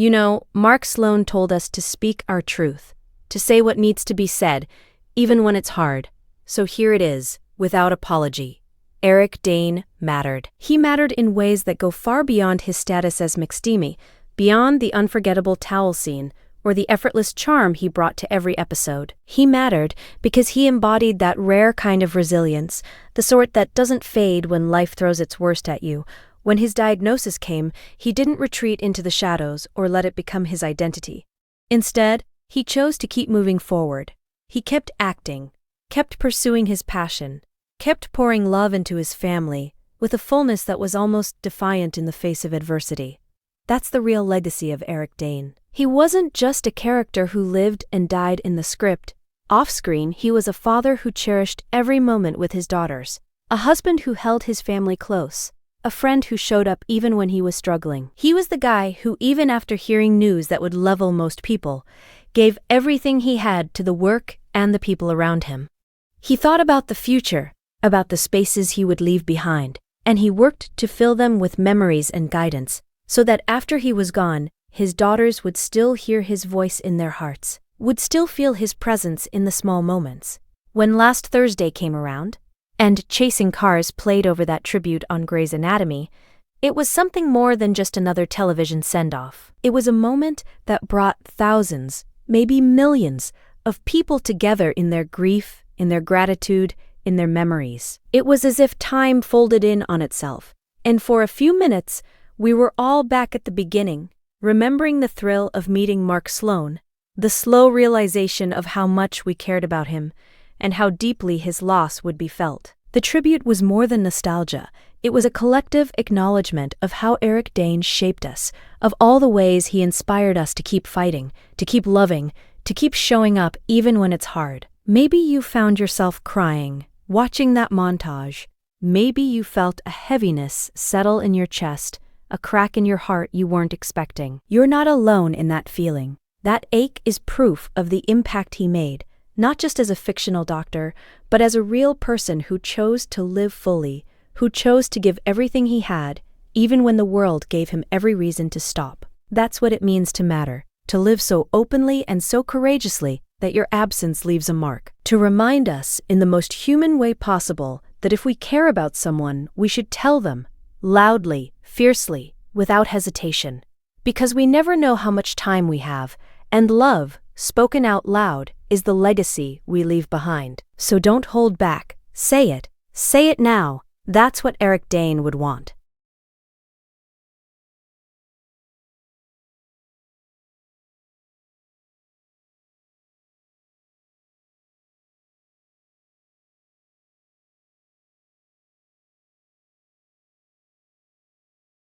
You know, Mark Sloan told us to speak our truth, to say what needs to be said, even when it's hard. So here it is, without apology. Eric Dane mattered. He mattered in ways that go far beyond his status as McSteamy, beyond the unforgettable towel scene, or the effortless charm he brought to every episode. He mattered because he embodied that rare kind of resilience, the sort that doesn't fade when life throws its worst at you. When his diagnosis came, he didn't retreat into the shadows or let it become his identity. Instead, he chose to keep moving forward. He kept acting, kept pursuing his passion, kept pouring love into his family, with a fullness that was almost defiant in the face of adversity. That's the real legacy of Eric Dane. He wasn't just a character who lived and died in the script. Off-screen, he was a father who cherished every moment with his daughters, a husband who held his family close, a friend who showed up even when he was struggling. He was the guy who, even after hearing news that would level most people, gave everything he had to the work and the people around him. He thought about the future, about the spaces he would leave behind, and he worked to fill them with memories and guidance, so that after he was gone, his daughters would still hear his voice in their hearts, would still feel his presence in the small moments. When last Thursday came around, and Chasing Cars played over that tribute on Grey's Anatomy, it was something more than just another television send-off. It was a moment that brought thousands, maybe millions, of people together in their grief, in their gratitude, in their memories. It was as if time folded in on itself, and for a few minutes, we were all back at the beginning, remembering the thrill of meeting Mark Sloan, the slow realization of how much we cared about him, and how deeply his loss would be felt. The tribute was more than nostalgia. It was a collective acknowledgement of how Eric Dane shaped us, of all the ways he inspired us to keep fighting, to keep loving, to keep showing up even when it's hard. Maybe you found yourself crying, watching that montage. Maybe you felt a heaviness settle in your chest, a crack in your heart you weren't expecting. You're not alone in that feeling. That ache is proof of the impact he made, not just as a fictional doctor, but as a real person who chose to live fully, who chose to give everything he had, even when the world gave him every reason to stop. That's what it means to matter, to live so openly and so courageously that your absence leaves a mark. To remind us, in the most human way possible, that if we care about someone, we should tell them, loudly, fiercely, without hesitation. Because we never know how much time we have, and love, spoken out loud, is the legacy we leave behind. So don't hold back. Say it now. That's what Eric Dane would want.